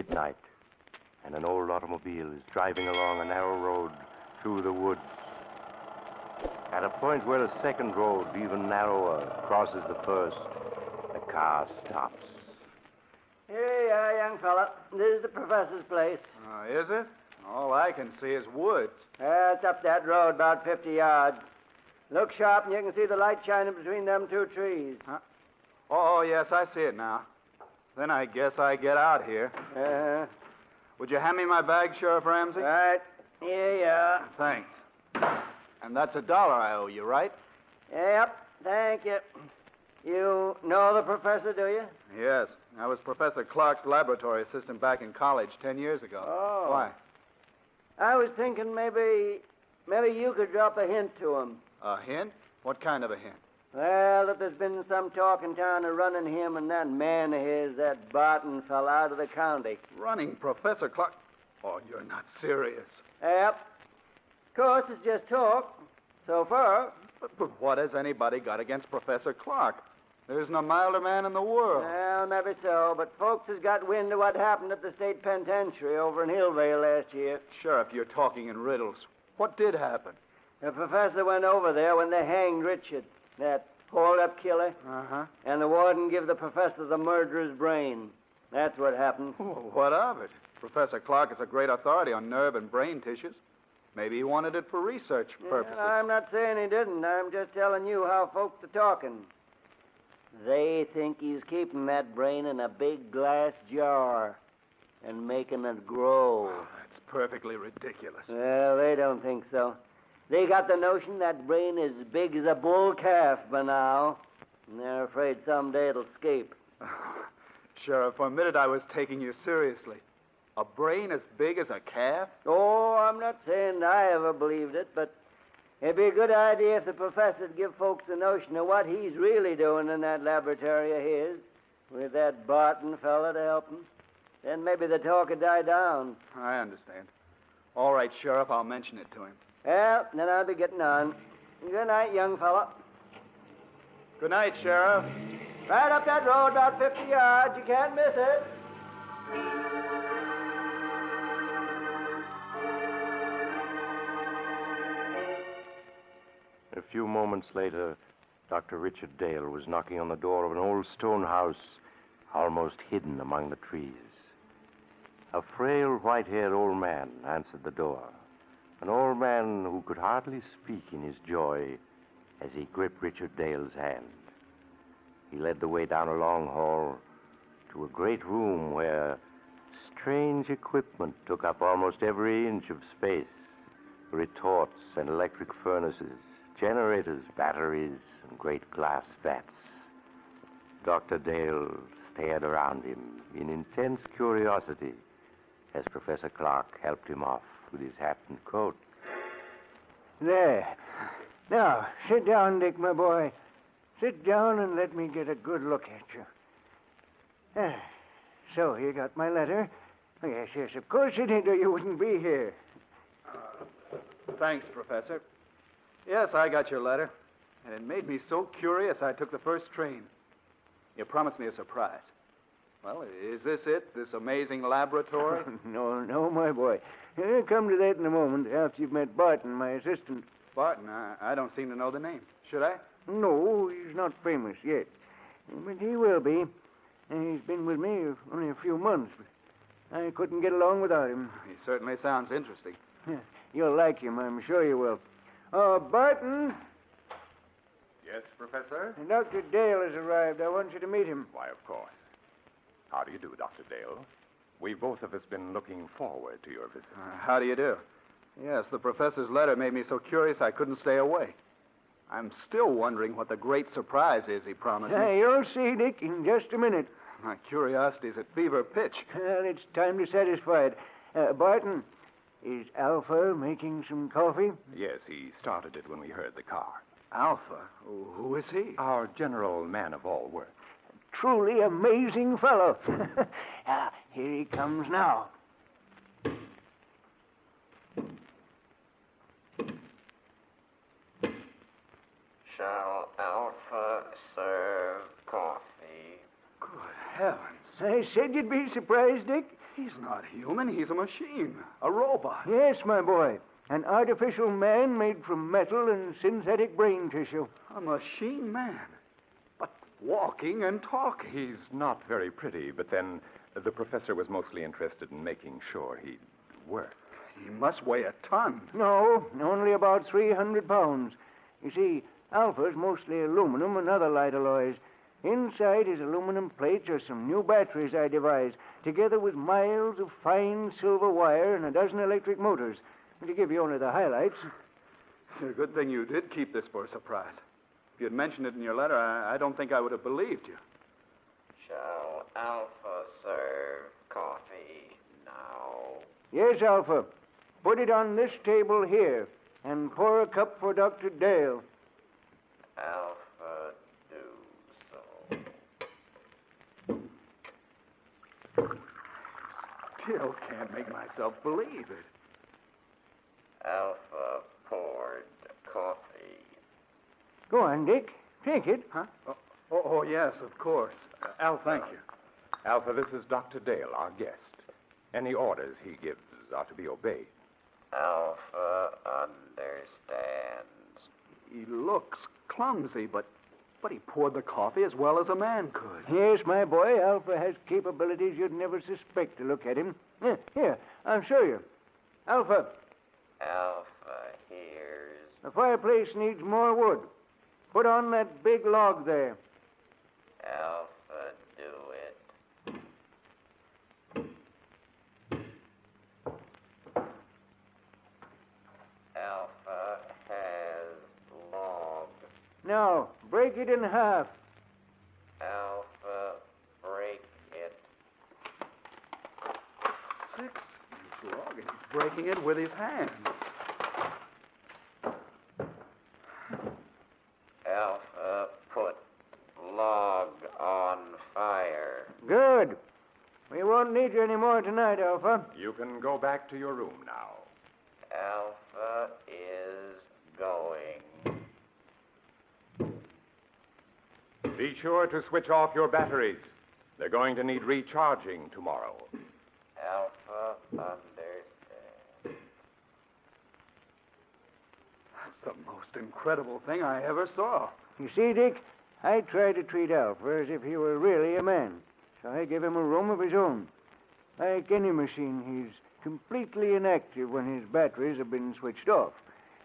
at night, and an old automobile is driving along a narrow road through the woods. At a point where a second road, even narrower, crosses the first, the car stops. Here you are, young fella. This is the professor's place. Is it? All I can see is woods. It's up that road about 50 yards. Look sharp and you can see the light shining between them two trees. Huh? Oh, yes, I see it now. Then I guess I get out here. Would you hand me my bag, Sheriff Ramsey? Right. Here you are. Thanks. And that's $1 I owe you, right? Yep, thank you. You know the professor, do you? Yes. I was Professor Clark's laboratory assistant back in college 10 years ago. Oh. Why? I was thinking maybe you could drop a hint to him. A hint? What kind of a hint? Well, that there's been some talk in town of running him and that man of his, that Barton fella, out of the county. Running Professor Clark? Oh, you're not serious. Yep. Of course, it's just talk. So far. But what has anybody got against Professor Clark? There isn't a milder man in the world. Well, maybe so, but folks has got wind of what happened at the state penitentiary over in Hillvale last year. Sheriff, you're talking in riddles. What did happen? The professor went over there when they hanged Richard, that hold-up killer. Uh-huh. And the warden gave the professor the murderer's brain. That's what happened. Well, what of it? Professor Clark is a great authority on nerve and brain tissues. Maybe he wanted it for research purposes. Yeah, I'm not saying he didn't. I'm just telling you how folks are talking. They think he's keeping that brain in a big glass jar and making it grow. Oh, that's perfectly ridiculous. Well, they don't think so. They got the notion that brain is big as a bull calf by now, and they're afraid someday it'll escape. Sheriff, for a minute I was taking you seriously. A brain as big as a calf? Oh, I'm not saying I ever believed it, but it'd be a good idea if the professor'd give folks the notion of what he's really doing in that laboratory of his, with that Barton fella to help him. Then maybe the talk would die down. I understand. All right, Sheriff, I'll mention it to him. Well, then I'll be getting on. Good night, young fella. Good night, Sheriff. Right up that road about 50 yards. You can't miss it. A few moments later, Dr. Richard Dale was knocking on the door of an old stone house almost hidden among the trees. A frail, white-haired old man answered the door. An old man who could hardly speak in his joy as he gripped Richard Dale's hand. He led the way down a long hall to a great room where strange equipment took up almost every inch of space. Retorts and electric furnaces, generators, batteries, and great glass vats. Dr. Dale stared around him in intense curiosity as Professor Clark helped him off with his hat and coat. There. Now, sit down, Dick, my boy. Sit down and let me get a good look at you. So, you got my letter? Oh, yes, of course you did, or you wouldn't be here. Thanks, Professor. Yes, I got your letter, and it made me so curious I took the first train. You promised me a surprise. Well, is this it, this amazing laboratory? No, my boy. I'll come to that in a moment after you've met Barton, my assistant. Barton? I don't seem to know the name. Should I? No, he's not famous yet. But he will be. He's been with me only a few months. I couldn't get along without him. He certainly sounds interesting. You'll like him, I'm sure you will. Barton. Yes, Professor? Dr. Dale has arrived. I want you to meet him. Why, of course. How do you do, Dr. Dale? We've both of us been looking forward to your visit. How do you do? Yes, the professor's letter made me so curious I couldn't stay away. I'm still wondering what the great surprise is he promised me. You'll see, Dick, in just a minute. My curiosity's at fever pitch. Well, it's time to satisfy it. Barton, is Alpha making some coffee? Yes, he started it when we heard the car. Alpha? Who is he? Our general man of all work. Truly amazing fellow. Here he comes now. Shall Alpha serve coffee? Good heavens. I said you'd be surprised, Dick. He's not human. He's a machine, a robot. Yes, my boy. An artificial man made from metal and synthetic brain tissue. A machine man. But walking and talking. He's not very pretty, but then the professor was mostly interested in making sure he'd work. He must weigh a ton. No, only about 300 pounds. You see, Alpha's mostly aluminum and other light alloys. Inside his aluminum plates are some new batteries I devised, together with miles of fine silver wire and a dozen electric motors. To give you only the highlights. It's a good thing you did keep this for a surprise. If you'd mentioned it in your letter, I don't think I would have believed you. Shall Alpha serve coffee now? Yes, Alpha. Put it on this table here, and pour a cup for Dr. Dale. Alpha do so. Still can't make myself believe it. Alpha poured coffee. Go on, Dick. Take it. Huh? Oh, yes, of course. Al, thank you. Alpha, this is Dr. Dale, our guest. Any orders he gives are to be obeyed. Alpha understands. He looks clumsy, but he poured the coffee as well as a man could. Yes, my boy, Alpha has capabilities you'd never suspect to look at him. Here, I'll show you. Alpha, Alpha hears. the fireplace needs more wood. Put on that big log there. Alpha do it. Alpha has log. Now, break it in half. Alpha break it. 6-inch log, and he's breaking it with his hands. Alpha put log on fire. Good. We won't need you any more tonight, Alpha. You can go back to your room now. Alpha is going. Be sure to switch off your batteries. They're going to need recharging tomorrow. Alpha understands. That's the most incredible thing I ever saw. You see, Dick, I try to treat Alpha as if he were really a man. So I give him a room of his own. Like any machine, he's completely inactive when his batteries have been switched off.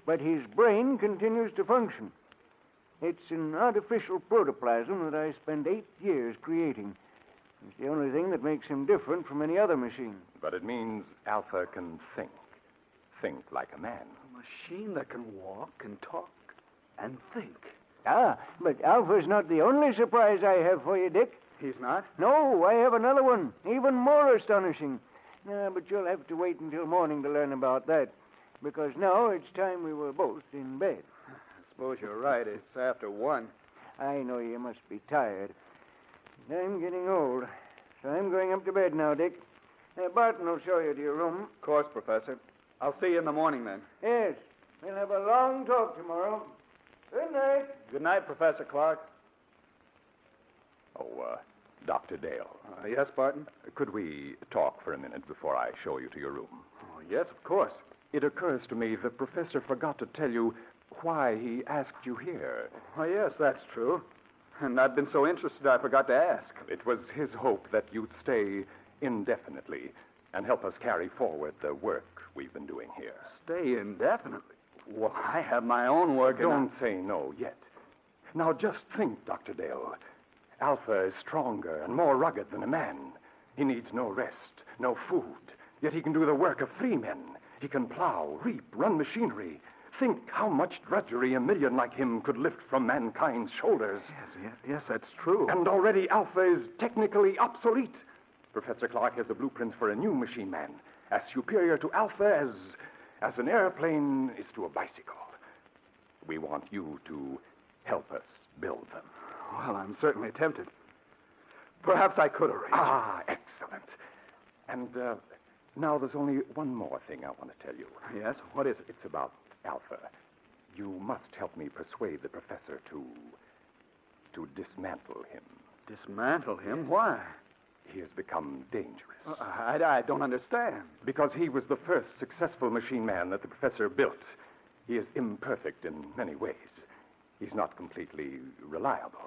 But his brain continues to function. It's an artificial protoplasm that I spent 8 years creating. It's the only thing that makes him different from any other machine. But it means Alpha can think. Think like a man. A machine that can walk and talk and think. Ah, but Alpha's not the only surprise I have for you, Dick. He's not? No, I have another one, even more astonishing. But you'll have to wait until morning to learn about that, because now it's time we were both in bed. I suppose you're right. It's after 1. I know you must be tired. I'm getting old, so I'm going up to bed now, Dick. Barton will show you to your room. Of course, Professor. I'll see you in the morning then. Yes, we'll have a long talk tomorrow. Good night. Good night, Professor Clark. Oh, Dr. Dale. Yes, Barton? Could we talk for a minute before I show you to your room? Oh, yes, of course. It occurs to me the professor forgot to tell you why he asked you here. Oh, yes, that's true. And I've been so interested I forgot to ask. It was his hope that you'd stay indefinitely and help us carry forward the work we've been doing here. Stay indefinitely? Well, I have my own work. Don't say no yet. Now, just think, Dr. Dale. Alpha is stronger and more rugged than a man. He needs no rest, no food. Yet he can do the work of 3 men. He can plow, reap, run machinery. Think how much drudgery a million like him could lift from mankind's shoulders. Yes, that's true. And already Alpha is technically obsolete. Professor Clark has the blueprints for a new machine man, as superior to Alpha as an airplane is to a bicycle. We want you to help us build them. Well, I'm certainly tempted. Perhaps I could arrange. Ah, excellent. And now there's only one more thing I want to tell you. Yes? What is it? It's about Alpha. You must help me persuade the professor to dismantle him. Dismantle him? Why? he has become dangerous. I don't understand. Because he was the first successful machine man that the professor built. He is imperfect in many ways. He's not completely reliable.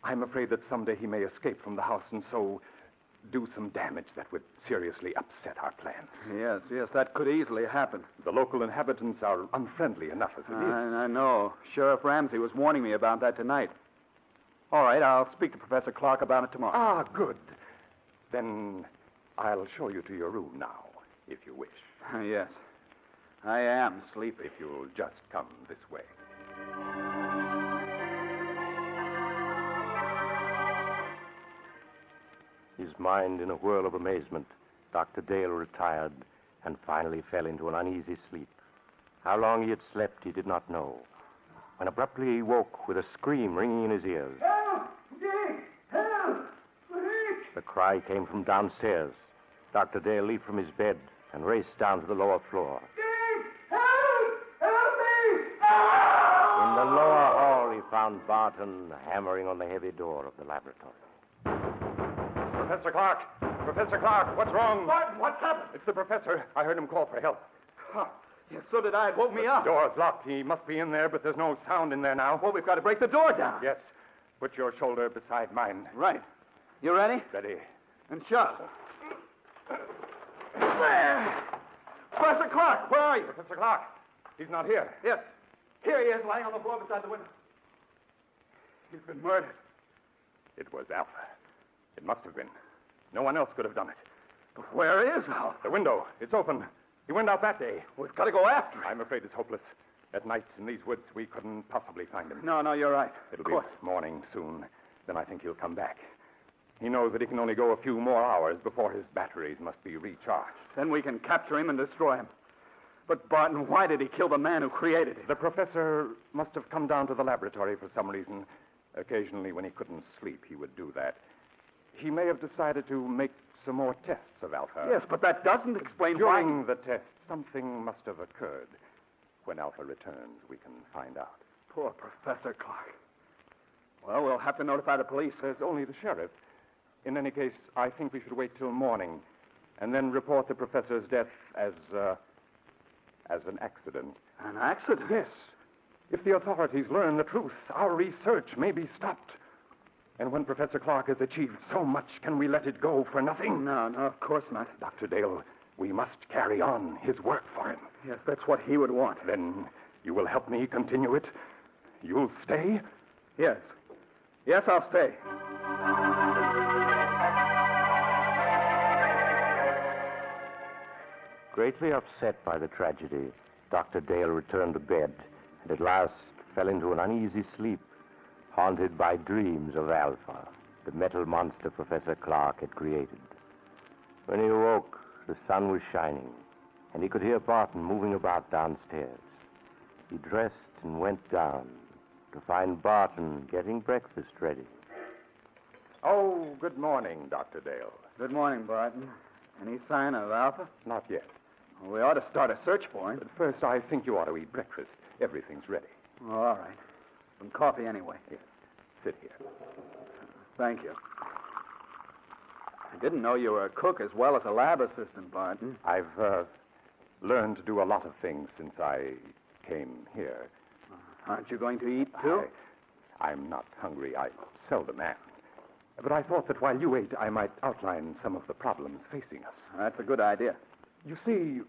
I'm afraid that someday he may escape from the house and so do some damage that would seriously upset our plans. Yes, that could easily happen. The local inhabitants are unfriendly enough as it is. I know. Sheriff Ramsey was warning me about that tonight. All right, I'll speak to Professor Clark about it tomorrow. Ah, good. Then I'll show you to your room now, if you wish. Yes. I am sleepy. If you'll just come this way. His mind in a whirl of amazement, Dr. Dale retired and finally fell into an uneasy sleep. How long he had slept, he did not know. When abruptly he woke with a scream ringing in his ears. Help! Dick! Help! Dick! The cry came from downstairs. Dr. Dale leaped from his bed and raced down to the lower floor. Dick! Help! Help me! Help! In the lower hall, he found Barton hammering on the heavy door of the laboratory. Professor Clark! Professor Clark, what's wrong? What's happened? It's the professor. I heard him call for help. Yes, so did I. It woke me up. The door's locked. He must be in there, but there's no sound in there now. Well, we've got to break the door down. Yes. Put your shoulder beside mine. Right. You ready? Ready. And shove. There! Professor Clark, where are you? Professor Clark. He's not here. Yes. Here he is, lying on the floor beside the window. He's been murdered. It was Alpha. It must have been. No one else could have done it. But where is Alpha? The window. It's open. He went out that day. We've got to go after him. I'm afraid it's hopeless. At night in these woods, we couldn't possibly find him. No, you're right. It'll Of be course. morning soon. Then I think he'll come back. He knows that he can only go a few more hours before his batteries must be recharged. Then we can capture him and destroy him. But, Barton, why did he kill the man who created him? The professor must have come down to the laboratory for some reason. Occasionally, when he couldn't sleep, he would do that. He may have decided to make some more tests of Alpha. Yes, but that doesn't explain During why... the test, something must have occurred. When Alpha returns, we can find out. Poor Professor Clark. Well, we'll have to notify the police. There's only the sheriff. In any case, I think we should wait till morning and then report the professor's death as an accident. An accident? Yes. If the authorities learn the truth, our research may be stopped. And when Professor Clark has achieved so much, can we let it go for nothing? No, of course not. Dr. Dale, we must carry on his work for him. Yes, that's what he would want. Then you will help me continue it? You'll stay? Yes. Yes, I'll stay. Greatly upset by the tragedy, Dr. Dale returned to bed and at last fell into an uneasy sleep, haunted by dreams of Alpha, the metal monster Professor Clark had created. When he awoke, the sun was shining, and he could hear Barton moving about downstairs. He dressed and went down to find Barton getting breakfast ready. Oh, good morning, Dr. Dale. Good morning, Barton. Any sign of Alpha? Not yet. Well, we ought to start a search for him. But first, I think you ought to eat breakfast. Everything's ready. Oh, all right. Some coffee anyway. Yes. Sit here. Thank you. I didn't know you were a cook as well as a lab assistant, Barton. I've learned to do a lot of things since I came here. Aren't you going to eat, too? I'm not hungry. I seldom am. But I thought that while you ate, I might outline some of the problems facing us. That's a good idea. You see,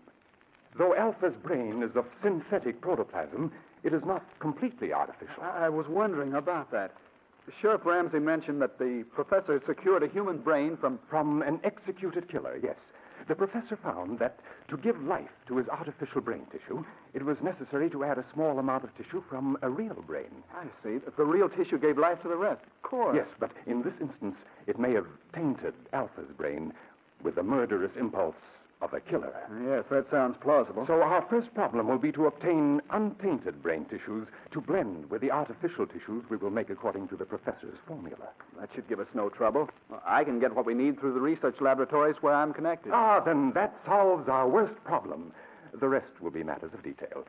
though Alpha's brain is of synthetic protoplasm, it is not completely artificial. I was wondering about that. Sheriff Ramsey mentioned that the professor secured a human brain From an executed killer, yes. The professor found that to give life to his artificial brain tissue, it was necessary to add a small amount of tissue from a real brain. I see. The real tissue gave life to the rest. Of course. Yes, but in this instance, it may have tainted Alpha's brain with the murderous impulse of a killer. Yes, that sounds plausible. So our first problem will be to obtain untainted brain tissues to blend with the artificial tissues we will make according to the professor's formula. That should give us no trouble. Well, I can get what we need through the research laboratories where I'm connected. Ah, then that solves our worst problem. The rest will be matters of detail.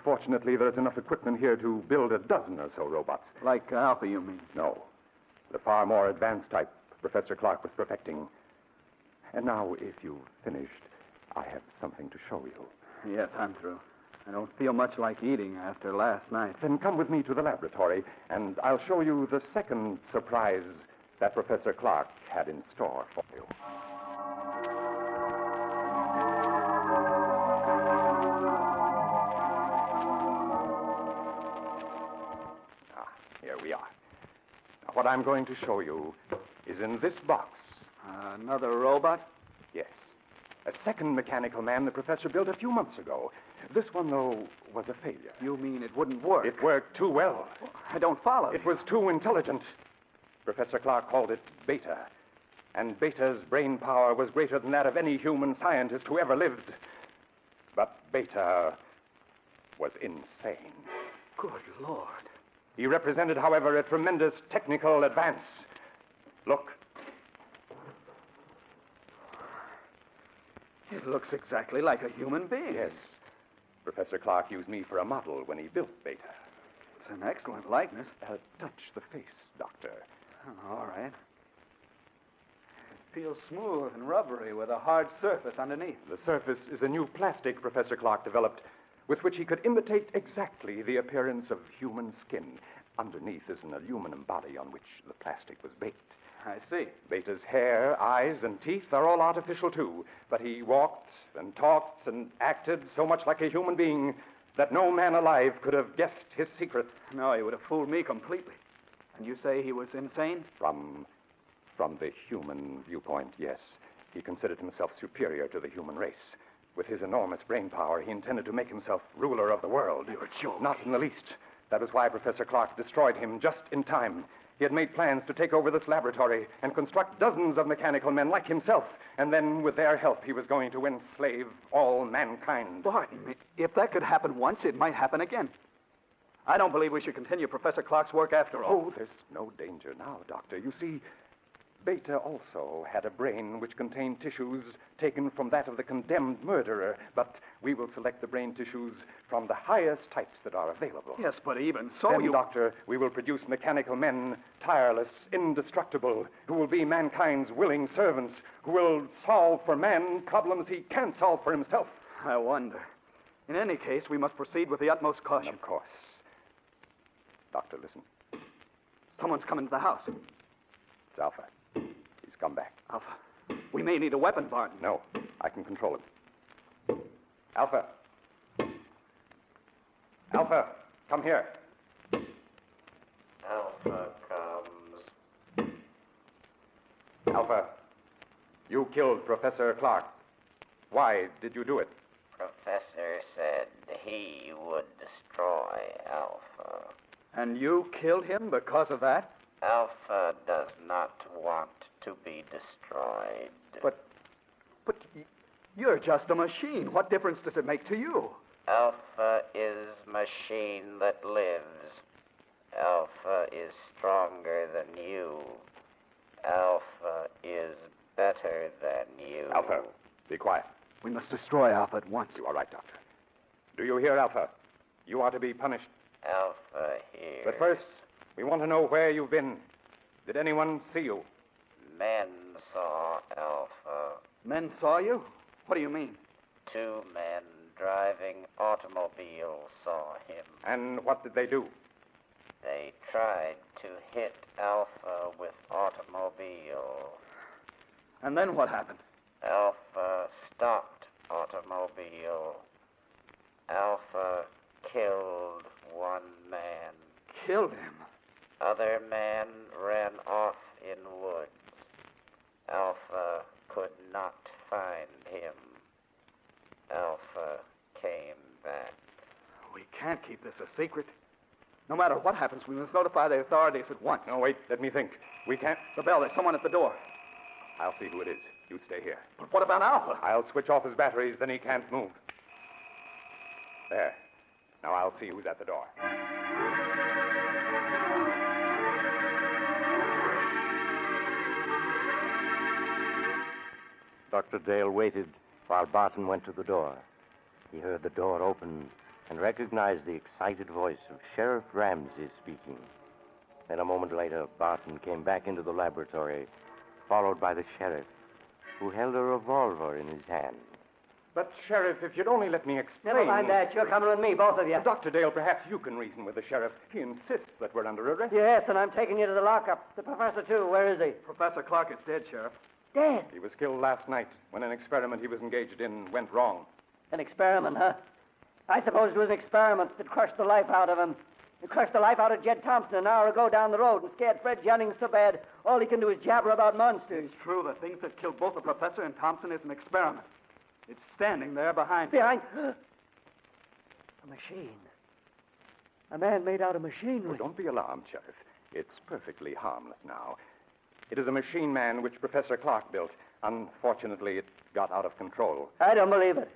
Fortunately, there's enough equipment here to build a dozen or so robots. Like Alpha, you mean? No. The far more advanced type Professor Clark was perfecting And now, if you've finished, I have something to show you. Yes, I'm through. I don't feel much like eating after last night. Then come with me to the laboratory, and I'll show you the second surprise that Professor Clark had in store for you. Here we are. Now, what I'm going to show you is in this box. Another robot? Yes. A second mechanical man the professor built a few months ago. This one, though, was a failure. You mean it wouldn't work? It worked too well. I don't follow. It was too intelligent. Professor Clark called it Beta. And Beta's brain power was greater than that of any human scientist who ever lived. But Beta was insane. Good Lord. He represented, however, a tremendous technical advance. Look. It looks exactly like a human being. Yes. Professor Clark used me for a model when he built Beta. It's an excellent likeness. Touch the face, Doctor. Oh, all right. It feels smooth and rubbery with a hard surface underneath. The surface is a new plastic Professor Clark developed with which he could imitate exactly the appearance of human skin. Underneath is an aluminum body on which the plastic was baked. I see. Beta's hair, eyes, and teeth are all artificial, too. But he walked and talked and acted so much like a human being that no man alive could have guessed his secret. No, he would have fooled me completely. And you say he was insane? From the human viewpoint, yes. He considered himself superior to the human race. With his enormous brain power, he intended to make himself ruler of the world. You're joking. Not in the least. That was why Professor Clark destroyed him just in time. He had made plans to take over this laboratory and construct dozens of mechanical men like himself. And then, with their help, he was going to enslave all mankind. Barton, if that could happen once, it might happen again. I don't believe we should continue Professor Clark's work after all. Oh, there's no danger now, Doctor. You see, Beta also had a brain which contained tissues taken from that of the condemned murderer, but we will select the brain tissues from the highest types that are available. Yes, but even so, Then, Doctor, we will produce mechanical men, tireless, indestructible, who will be mankind's willing servants, who will solve for man problems he can't solve for himself. I wonder. In any case, we must proceed with the utmost caution. Of course. Doctor, listen. Someone's come into the house. It's Alpha. He's come back. Alpha, we may need a weapon, Barton. No, I can control him. Alpha. Alpha, come here. Alpha comes. Alpha, you killed Professor Clark. Why did you do it? Professor said he would destroy Alpha. And you killed him because of that? Alpha does not want to be destroyed. But you're just a machine. What difference does it make to you? Alpha is machine that lives. Alpha is stronger than you. Alpha is better than you. Alpha, be quiet. We must destroy Alpha at once. You are right, Doctor. Do you hear, Alpha? You are to be punished. Alpha hears. But first, we want to know where you've been. Did anyone see you? Men saw Alpha. Men saw you? What do you mean? 2 men driving automobiles saw him. And what did they do? They tried to hit Alpha with automobile. And then what happened? Alpha stopped automobile. Alpha killed 1 man. Killed him. Other man ran off in woods. Alpha could not find him. Alpha came back. We can't keep this a secret. No matter what happens, we must notify the authorities at once. No, wait, let me think. We can't. The bell, there's someone at the door. I'll see who it is. You stay here. But what about Alpha? I'll switch off his batteries, then he can't move. There. Now I'll see who's at the door. Dr. Dale waited while Barton went to the door. He heard the door open and recognized the excited voice of Sheriff Ramsey speaking. Then a moment later, Barton came back into the laboratory, followed by the sheriff. who held a revolver in his hand. But, Sheriff, if you'd only let me explain... Never mind that. You're coming with me, both of you. Dr. Dale, perhaps you can reason with the sheriff. He insists that we're under arrest. Yes, and I'm taking you to the lockup. The professor, too. Where is he? Professor Clark is dead, Sheriff. Dead. He was killed last night when an experiment he was engaged in went wrong. An experiment, huh? I suppose it was an experiment that crushed the life out of him. It crushed the life out of Jed Thompson an hour ago down the road and scared Fred Jennings so bad all he can do is jabber about monsters. It's true. The thing that killed both the professor and Thompson is an experiment. It's standing there behind you. Behind... A machine. A man made out of machinery. Oh, don't be alarmed, Sheriff. It's perfectly harmless now. It is a machine man which Professor Clark built. Unfortunately, it got out of control. I don't believe it.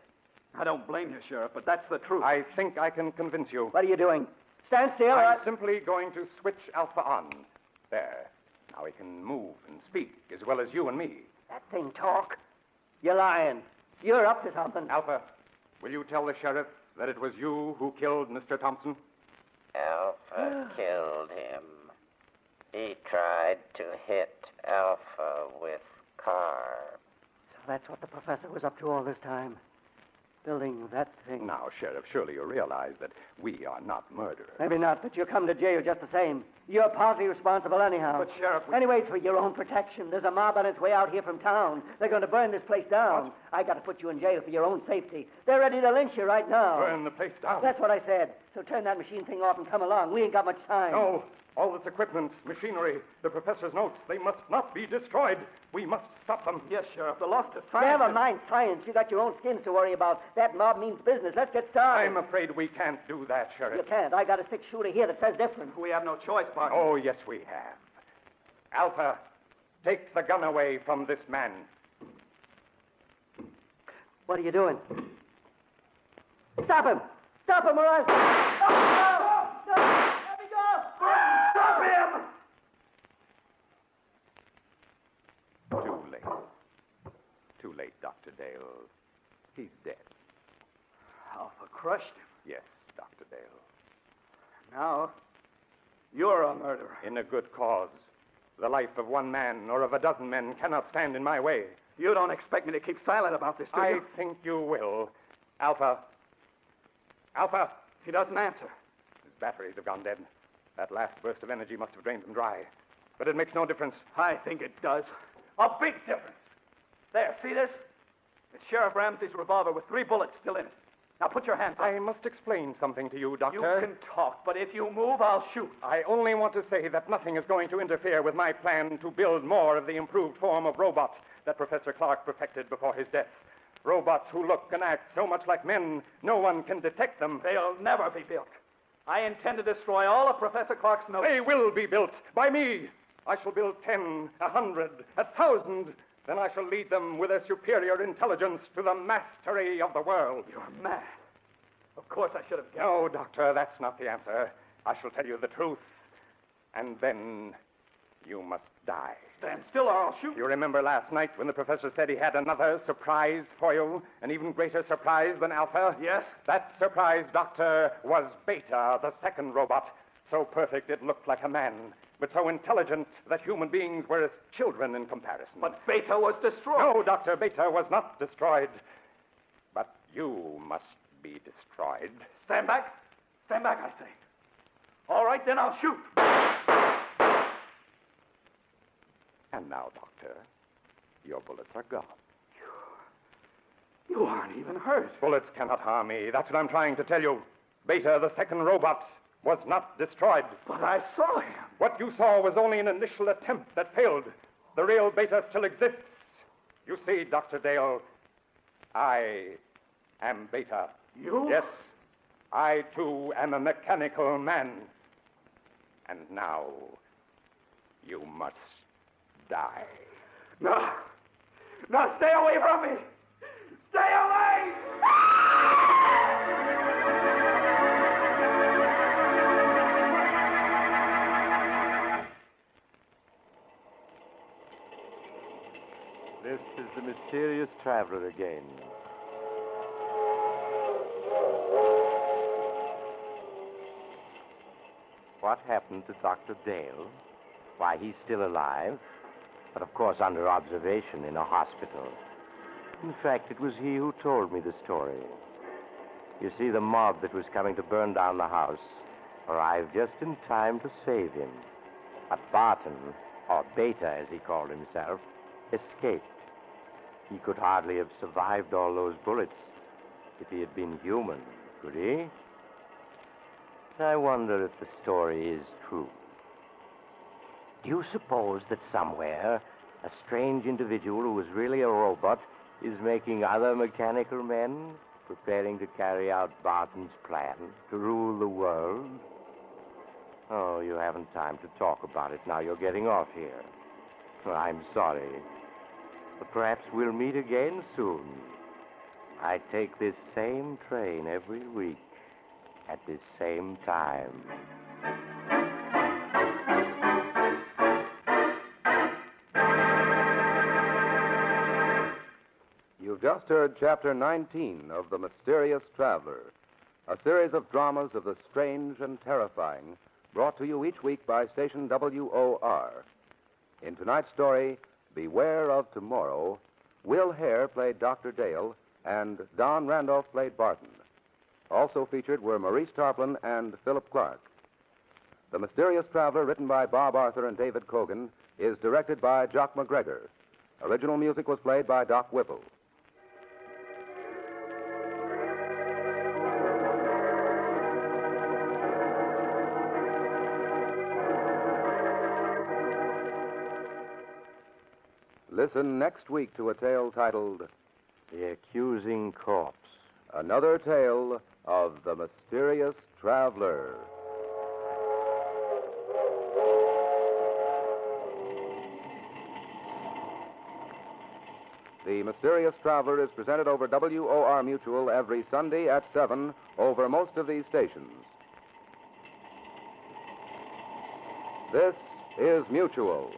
I don't blame you, Sheriff, but that's the truth. I think I can convince you. What are you doing? Stand still. I'm simply going to switch Alpha on. There. Now he can move and speak as well as you and me. That thing talk. You're lying. You're up to something. Alpha, will you tell the sheriff that it was you who killed Mr. Thompson? Alpha killed him. He tried to hit Alpha with car. So that's what the professor was up to all this time. Building that thing. Now, Sheriff, surely you realize that we are not murderers. Maybe not, but you'll come to jail just the same. You're partly responsible anyhow. But, Sheriff, Anyway, it's for your own protection. There's a mob on its way out here from town. They're going to burn this place down. What? I got to put you in jail for your own safety. They're ready to lynch you right now. Burn the place down. That's what I said. So turn that machine thing off and come along. We ain't got much time. No. All this equipment, machinery, the professor's notes, they must not be destroyed. We must stop them. Yes, Sheriff, the loss to science. Never mind science. You got your own skins to worry about. That mob means business. Let's get started. I'm afraid we can't do that, Sheriff. You can't. I got a six-shooter here that says different. We have no choice, partner. Oh, yes, we have. Alpha, take the gun away from this man. What are you doing? Stop him! Stop him or else... No! Let me go! Stop him! Too late. Too late, Dr. Dale. He's dead. Alpha crushed him. Yes, Dr. Dale. Now, you're a murderer. In a good cause. The life of one man or of a dozen men cannot stand in my way. You don't expect me to keep silent about this, do I you? think you will. Alpha. Alpha. He doesn't answer. His batteries have gone dead. That last burst of energy must have drained them dry. But it makes no difference. I think it does. A big difference. There, see this? It's Sheriff Ramsey's revolver with 3 bullets still in it. Now put your hands up. I must explain something to you, Doctor. You can talk, but if you move, I'll shoot. I only want to say that nothing is going to interfere with my plan to build more of the improved form of robots that Professor Clark perfected before his death. Robots who look and act so much like men, no one can detect them. They'll never be built. I intend to destroy all of Professor Clark's notes. They will be built by me. I shall build 10, 100, 1,000. Then I shall lead them with their superior intelligence to the mastery of the world. You're mad. Of course I should have guessed. No, Doctor, that's not the answer. I shall tell you the truth. And then you must die. Stand still or I'll shoot. You remember last night when the professor said he had another surprise for you? An even greater surprise than Alpha? Yes? That surprise, Doctor, was Beta, the second robot. So perfect it looked like a man, but so intelligent that human beings were as children in comparison. But Beta was destroyed. No, Doctor, Beta was not destroyed. But you must be destroyed. Stand back. Stand back, I say. All right, then I'll shoot. And now, Doctor, your bullets are gone. You aren't even hurt. Bullets cannot harm me. That's what I'm trying to tell you. Beta, the second robot, was not destroyed. But I saw him. What you saw was only an initial attempt that failed. The real Beta still exists. You see, Dr. Dale, I am Beta. You? Yes, I, too, am a mechanical man. And now, you must die. No. No, stay away from me. Stay away! This is the mysterious traveler again. What happened to Dr. Dale? Why, he's still alive. but of course under observation in a hospital. In fact, it was he who told me the story. You see, the mob that was coming to burn down the house arrived just in time to save him. But Barton, or Beta as he called himself, escaped. He could hardly have survived all those bullets if he had been human, could he? I wonder if the story is true. Do you suppose that somewhere a strange individual who is really a robot is making other mechanical men, preparing to carry out Barton's plan to rule the world? Oh, you haven't time to talk about it now. You're getting off here. I'm sorry. But perhaps we'll meet again soon. I take this same train every week at this same time. You've just heard Chapter 19 of The Mysterious Traveler, a series of dramas of the strange and terrifying, brought to you each week by station WOR. In tonight's story, Beware of Tomorrow, Will Hare played Dr. Dale, and Don Randolph played Barton. Also featured were Maurice Tarplin and Philip Clark. The Mysterious Traveler, written by Bob Arthur and David Cogan, is directed by Jock McGregor. Original music was played by Doc Whipple. Listen next week to a tale titled The Accusing Corpse. Another Tale of the Mysterious Traveler. The Mysterious Traveler is presented over WOR Mutual every Sunday at 7 over most of these stations. This is Mutual.